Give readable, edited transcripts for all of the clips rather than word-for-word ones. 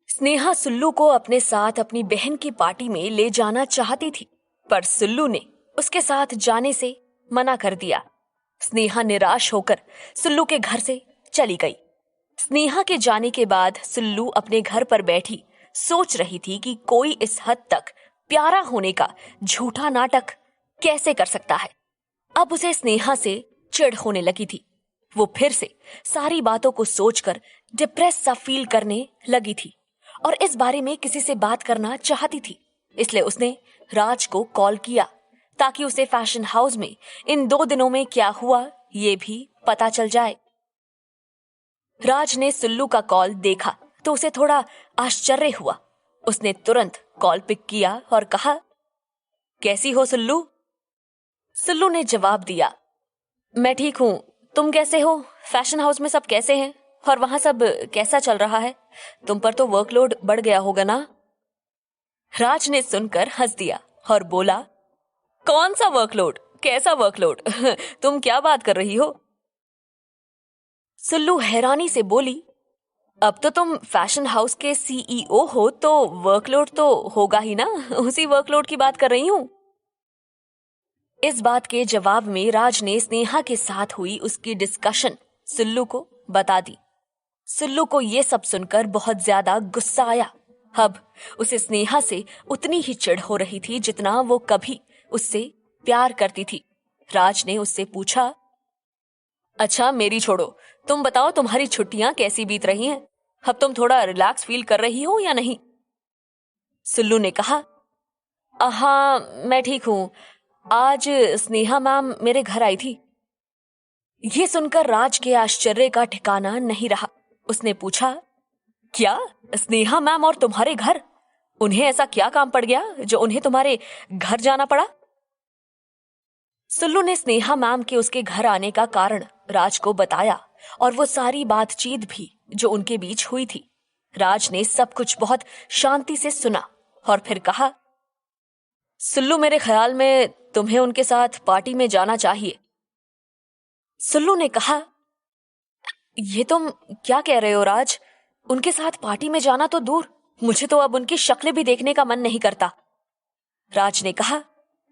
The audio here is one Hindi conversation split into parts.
स्नेहा सुल्लू को अपने साथ अपनी बहन की पार्टी में ले जाना चाहती थी, पर सुल्लू ने उसके साथ जाने से मना कर दिया। स्नेहा निराश होकर सुल्लू के घर से चली गई। स्नेहा के जाने के बाद सुल्लू अपने घर पर बैठी सोच रही थी कि कोई इस हद तक प्यारा होने का झूठा नाटक कैसे कर सकता है। अब उसे स्नेहा से चिढ़ होने लगी थी। वो फिर से सारी बातों को सोचकर डिप्रेस सा फील करने लगी थी और इस बारे में किसी से बात करना चाहती थी। इसलिए उसने राज को कॉल किया ताकि उसे फैशन हाउस में इन 2 दिनों में क्या हुआ ये भी पता चल जाए। राज ने सुल्लू का कॉल देखा तो उसे थोड़ा आश्चर्य हुआ। उसने तुरंत कॉल पिक किया और कहा, कैसी हो सुल्लू? सुल्लू ने जवाब दिया, मैं ठीक हूं, तुम कैसे हो? फैशन हाउस में सब कैसे हैं और वहां सब कैसा चल रहा है? तुम पर तो वर्कलोड बढ़ गया होगा ना? राज ने सुनकर हंस दिया और बोला, कौन सा वर्कलोड? कैसा वर्कलोड? तुम क्या बात कर रही हो? सुल्लू हैरानी से बोली, अब तो तुम फैशन हाउस के सीईओ हो तो वर्कलोड तो होगा ही ना, उसी वर्कलोड की बात कर रही हूं। इस बात के जवाब में राज ने स्नेहा के साथ हुई उसकी डिस्कशन सुल्लू को बता दी। सुल्लू को यह सब सुनकर बहुत ज्यादा गुस्सा आया। अब उसे स्नेहा से उतनी ही चिढ़ हो रही थी जितना वो कभी उससे प्यार करती थी। राज ने उससे पूछा, अच्छा मेरी छोड़ो, तुम बताओ तुम्हारी छुट्टियां कैसी बीत रही हैं? अब तुम थोड़ा रिलैक्स फील कर रही हो या नहीं? सुल्लू ने कहा, हाँ मैं ठीक हूं, आज स्नेहा मैम मेरे घर आई थी। ये सुनकर राज के आश्चर्य का ठिकाना नहीं रहा। उसने पूछा, क्या स्नेहा मैम और तुम्हारे घर? उन्हें ऐसा क्या काम पड़ गया जो उन्हें तुम्हारे घर जाना पड़ा? सुल्लू ने स्नेहा मैम के उसके घर आने का कारण राज को बताया और वो सारी बातचीत भी जो उनके बीच हुई थी। राज ने सब कुछ बहुत शांति से सुना और फिर कहा, सुल्लू मेरे ख्याल में तुम्हें उनके साथ पार्टी में जाना चाहिए। सुल्लू ने कहा, ये तुम क्या कह रहे हो राज? उनके साथ पार्टी में जाना तो दूर, मुझे तो अब उनकी शक्ल भी देखने का मन नहीं करता। राज ने कहा,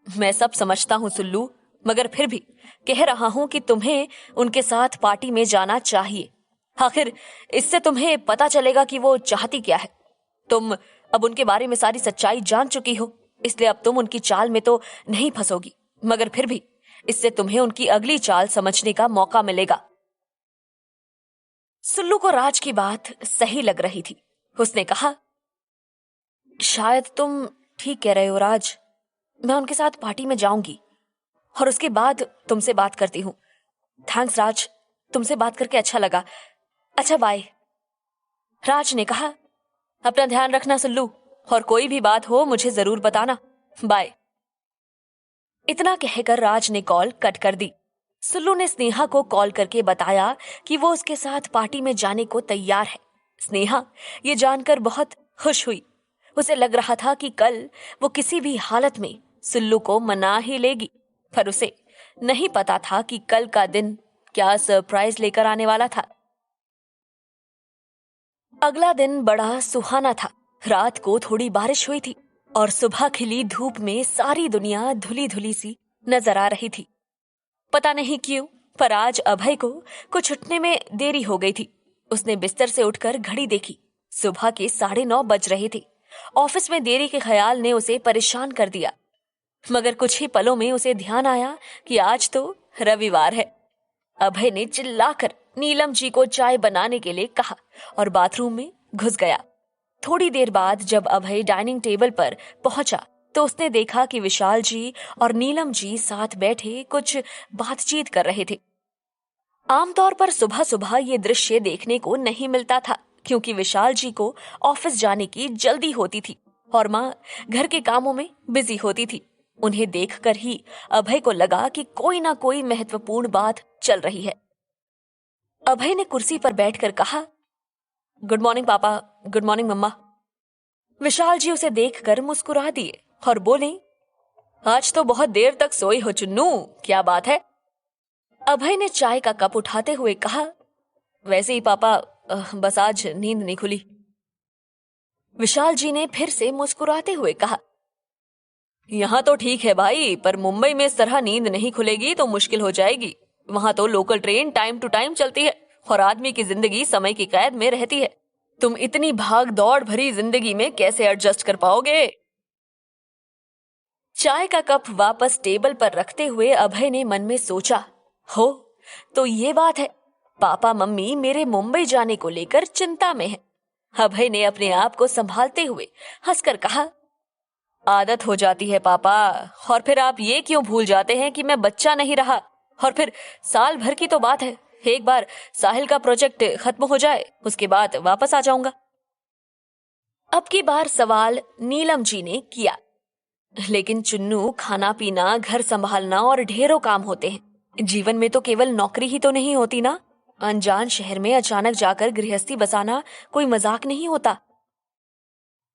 मैं सब समझता हूं सुल्लू, मगर फिर भी कह रहा हूं कि तुम्हें उनके साथ पार्टी में जाना चाहिए। आखिर इससे तुम्हें पता चलेगा कि वो चाहती क्या है। तुम अब उनके बारे में सारी सच्चाई जान चुकी हो, इसलिए अब तुम उनकी चाल में तो नहीं फंसोगी, मगर फिर भी इससे तुम्हें उनकी अगली चाल समझने का मौका मिलेगा। सुल्लू को राज की बात सही लग रही थी। उसने कहा, शायद तुम ठीक कह रहे हो राज, मैं उनके साथ पार्टी में जाऊंगी और उसके बाद तुमसे बात करती हूँ। थैंक्स राज, तुमसे बात करके अच्छा लगा। अच्छा बाय। राज ने कहा, अपना ध्यान रखना सुल्लू, और कोई भी बात हो मुझे जरूर बताना। बाय। इतना कहकर राज ने कॉल कट कर दी। सुल्लू ने स्नेहा को कॉल करके बताया कि वो उसके साथ पार्टी में जाने को तैयार है। स्नेहा ये जानकर बहुत खुश हुई। उसे लग रहा था कि कल वो किसी भी हालत में सुल्लू को मना ही लेगी, पर उसे नहीं पता था कि कल का दिन क्या सरप्राइज लेकर आने वाला था। अगला दिन बड़ा सुहाना था। रात को थोड़ी बारिश हुई थी और सुबह खिली धूप में सारी दुनिया धुली धुली सी नजर आ रही थी। पता नहीं क्यों, पर आज अभय को कुछ उठने में देरी हो गई थी। उसने बिस्तर से उठकर घड़ी देखी। सुबह के 9:30 बज रहे थे। ऑफिस में देरी के ख्याल ने उसे परेशान कर दिया, मगर कुछ ही पलों में उसे ध्यान आया कि आज तो रविवार है। अभय ने चिल्लाकर नीलम जी को चाय बनाने के लिए कहा और बाथरूम में घुस गया। थोड़ी देर बाद जब अभय डाइनिंग टेबल पर पहुंचा तो उसने देखा कि विशाल जी और नीलम जी साथ बैठे कुछ बातचीत कर रहे थे। आमतौर पर सुबह सुबह ये दृश्य देखने को नहीं मिलता था, क्योंकि विशाल जी को ऑफिस जाने की जल्दी होती थी और माँ घर के कामों में बिजी होती थी। उन्हें देखकर ही अभय को लगा कि कोई ना कोई महत्वपूर्ण बात चल रही है। अभय ने कुर्सी पर बैठकर कहा, गुड मॉर्निंग पापा, गुड मॉर्निंग मम्मा। विशाल जी उसे देखकर मुस्कुरा दिए और बोले, आज तो बहुत देर तक सोई हो चुन्नू, क्या बात है? अभय ने चाय का कप उठाते हुए कहा, वैसे ही पापा, बस आज नींद नहीं खुली। विशाल जी ने फिर से मुस्कुराते हुए कहा, यहाँ तो ठीक है भाई, पर मुंबई में इस तरह नींद नहीं खुलेगी तो मुश्किल हो जाएगी। वहां तो local train time to time चलती है और आदमी की जिंदगी समय की कैद में रहती है। तुम इतनी भाग दौड़ भरी जिंदगी में कैसे एडजस्ट कर पाओगे? चाय का कप वापस टेबल पर रखते हुए अभय ने मन में सोचा, हो तो ये बात है, पापा मम्मी मेरे मुंबई जाने को लेकर चिंता में हैं। अभय ने अपने आप को संभालते हुए हंसकर कहा, आदत हो जाती है पापा, और फिर आप ये क्यों भूल जाते हैं कि मैं बच्चा नहीं रहा। और फिर साल भर की तो बात है, एक बार साहिल का प्रोजेक्ट खत्म हो जाए उसके बाद वापस आ जाऊंगा। अब की बार सवाल नीलम जी ने किया, लेकिन चुन्नू, खाना पीना, घर संभालना और ढेरों काम होते हैं। जीवन में तो केवल नौकरी ही तो नहीं होती ना। अनजान शहर में अचानक जाकर गृहस्थी बसाना कोई मजाक नहीं होता।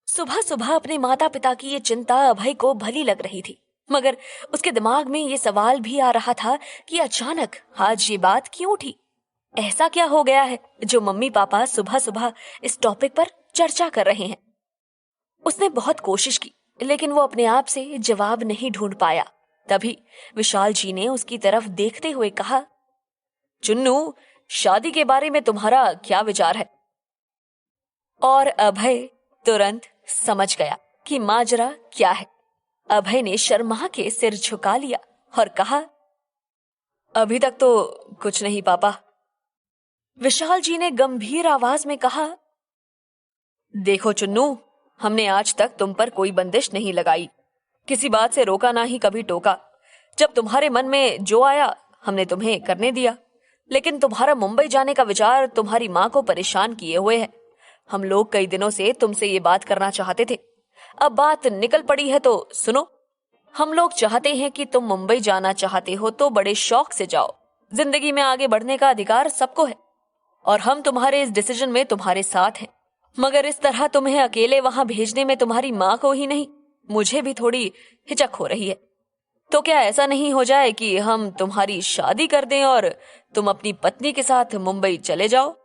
सुबह सुबह अपने माता पिता की ये चिंता अभय को भली लग रही थी, मगर उसके दिमाग में ये सवाल भी आ रहा था कि अचानक आज ये बात क्यों उठी। ऐसा क्या हो गया है जो मम्मी पापा सुबह सुबह इस टॉपिक पर चर्चा कर रहे हैं। उसने बहुत कोशिश की, लेकिन वो अपने आप से जवाब नहीं ढूंढ पाया। तभी विशाल जी ने उसकी तरफ देखते हुए कहा, चुन्नू, शादी के बारे में तुम्हारा क्या विचार है? और अभय तुरंत समझ गया कि माजरा क्या है। अभय ने शर्मा के सिर झुका लिया और कहा, अभी तक तो कुछ नहीं पापा। विशाल जी ने गंभीर आवाज में कहा, देखो चुन्नू, हमने आज तक तुम पर कोई बंदिश नहीं लगाई, किसी बात से रोका ना ही कभी टोका। जब तुम्हारे मन में जो आया हमने तुम्हें करने दिया, लेकिन तुम्हारा मुंबई जाने का विचार तुम्हारी माँ को परेशान किए हुए है। हम लोग कई दिनों से तुमसे ये बात करना चाहते थे, अब बात निकल पड़ी है तो सुनो। हम लोग चाहते हैं कि तुम मुंबई जाना चाहते हो तो बड़े शौक से जाओ। जिंदगी में आगे बढ़ने का अधिकार सबको है और हम तुम्हारे इस डिसीजन में तुम्हारे साथ हैं। मगर इस तरह तुम्हें अकेले वहां भेजने में तुम्हारी माँ को ही नहीं, मुझे भी थोड़ी हिचक हो रही है। तो क्या ऐसा नहीं हो जाए कि हम तुम्हारी शादी कर दें और तुम अपनी पत्नी के साथ मुंबई चले जाओ?